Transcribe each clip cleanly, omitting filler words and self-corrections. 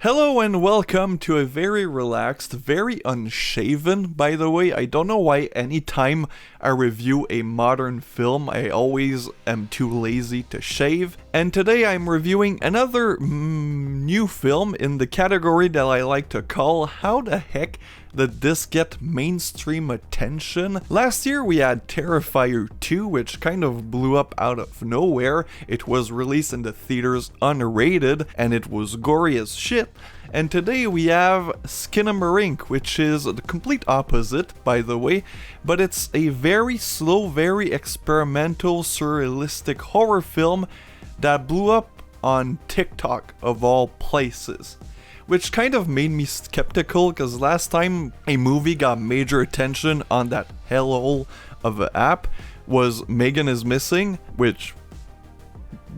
Hello and welcome to a very relaxed, very unshaven, by the way. I don't know why anytime I review a modern film, I always am too lazy to shave. And today I'm reviewing another new film in the category that I like to call How the Heck Did This Get Mainstream Attention? Last year we had Terrifier 2, which kind of blew up out of nowhere. It was released in the theaters unrated, and it was gory as shit. And today we have Skinamarink, which is the complete opposite, by the way, but it's a very slow, very experimental, surrealistic horror film that blew up on TikTok of all places. Which kind of made me skeptical, because last time a movie got major attention on that hellhole of an app was Megan is Missing, which,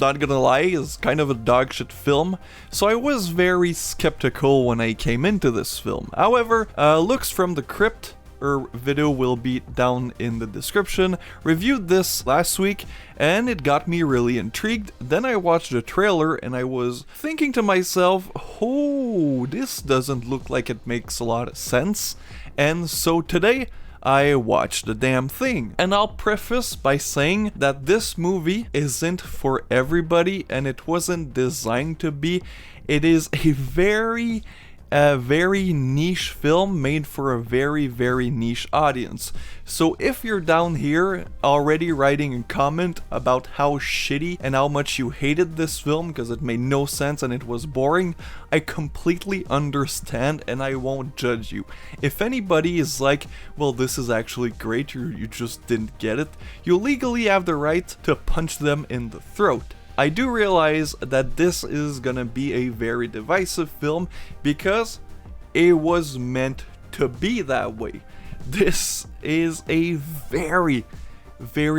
not gonna lie, is kind of a dogshit film, so I was very skeptical when I came into this film. However, Looksfromthecrypt, her video will be down in the description, reviewed this last week, and it got me really intrigued. Then I watched the trailer and I was thinking to myself, oh, this doesn't look like it makes a lot of sense. And so today, I watched the damn thing. And I'll preface by saying that this movie isn't for everybody and it wasn't designed to be. It is a very niche film made for a very niche audience. So if you're down here already writing a comment about how shitty and how much you hated this film because it made no sense and it was boring, I completely understand and I won't judge you. If anybody is like, well, this is actually great, you just didn't get it, you legally have the right to punch them in the throat. I do realize that this is gonna be a very divisive film because it was meant to be that way. This is a very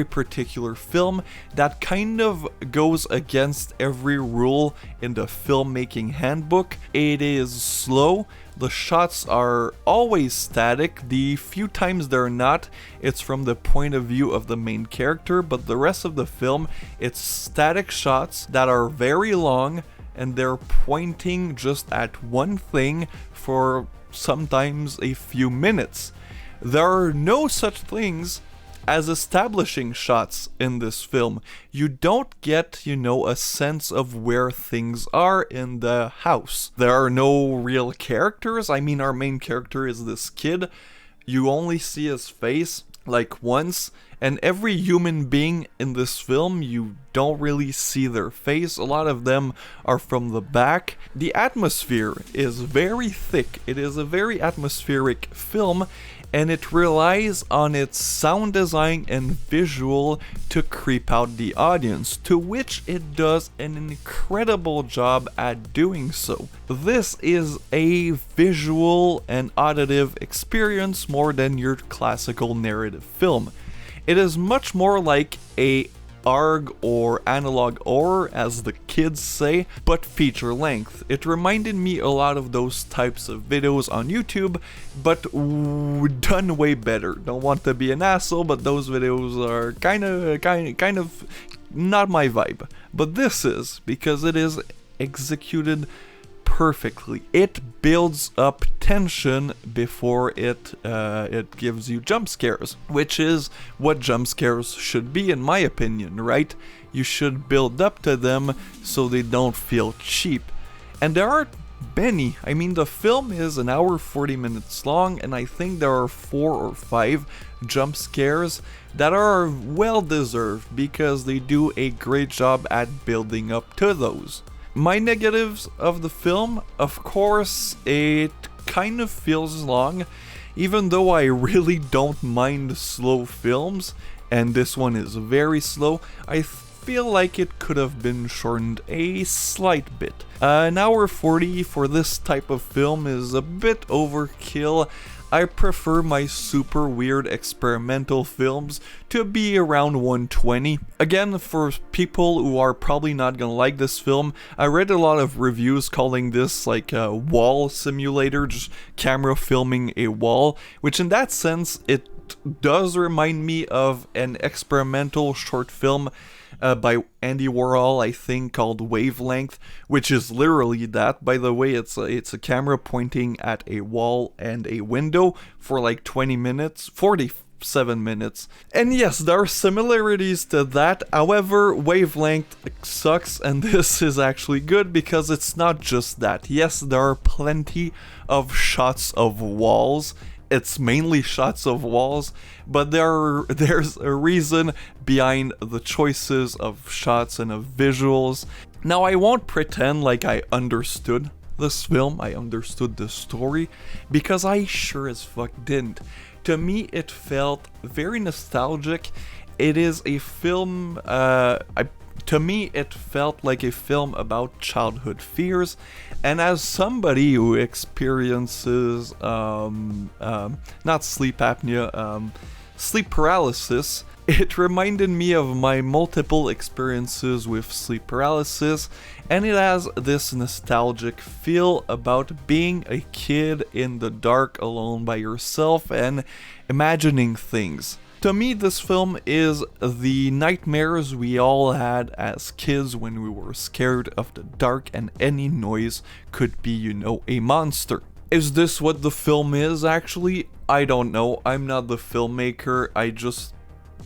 particular film that kind of goes against every rule in the filmmaking handbook. It is slow. The shots are always static. The few times they're not, it's from the point of view of the main character, but the rest of the film, it's static shots that are very long and they're pointing just at one thing for sometimes a few minutes. There are no such things as establishing shots in this film. You don't get, a sense of where things are in the house. There are no real characters. I mean, our main character is this kid. You only see his face like once, and every human being in this film, you don't really see their face. A lot of them are from the back. The atmosphere is very thick. It is a very atmospheric film, and it relies on its sound design and visual to creep out the audience, to which it does an incredible job at doing so. This is a visual and auditive experience more than your classical narrative film. It is much more like a ARG or analog horror, as the kids say, but feature length. It reminded me a lot of those types of videos on YouTube, but done way better. Don't want to be an asshole, but those videos are kind of not my vibe. But this is, because it is executed perfectly. It builds up tension before it gives you jump scares, which is what jump scares should be, in my opinion, right? You should build up to them so they don't feel cheap. And there aren't many. I mean, the film is an hour 40 minutes long, and I think there are 4 or 5 jump scares that are well deserved because they do a great job at building up to those. My negatives of the film, of course, it kind of feels long, even though I really don't mind slow films, and this one is very slow. I feel like it could have been shortened a slight bit. An hour 40 for this type of film is a bit overkill. I prefer my super weird experimental films to be around 120. Again, for people who are probably not gonna like this film, I read a lot of reviews calling this like a wall simulator, just camera filming a wall, which in that sense, it does remind me of an experimental short film by Andy Warhol, I think, called Wavelength, which is literally that. By the way, it's a camera pointing at a wall and a window for like 20 minutes, 47 minutes. And yes, there are similarities to that. However, Wavelength sucks, and this is actually good because it's not just that. Yes, there are plenty of shots of walls. It's mainly shots of walls, but there's a reason behind the choices of shots and of visuals. Now, I won't pretend like I understood this film, I understood the story, because I sure as fuck didn't. To me, it felt very nostalgic. It is a film, to me, it felt like a film about childhood fears, and as somebody who experiences, not sleep apnea, sleep paralysis, it reminded me of my multiple experiences with sleep paralysis, and it has this nostalgic feel about being a kid in the dark alone by yourself and imagining things. To me, this film is the nightmares we all had as kids when we were scared of the dark and any noise could be, you know, a monster. Is this what the film is, actually? I don't know. I'm not the filmmaker.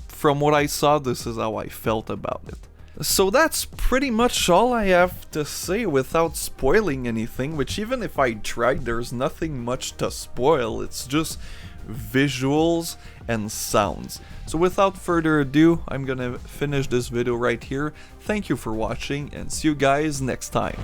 From what I saw, this is how I felt about it. So that's pretty much all I have to say without spoiling anything, which even if I tried, there's nothing much to spoil. It's just visuals and sounds. So without further ado, I'm gonna finish this video right here. Thank you for watching and see you guys next time.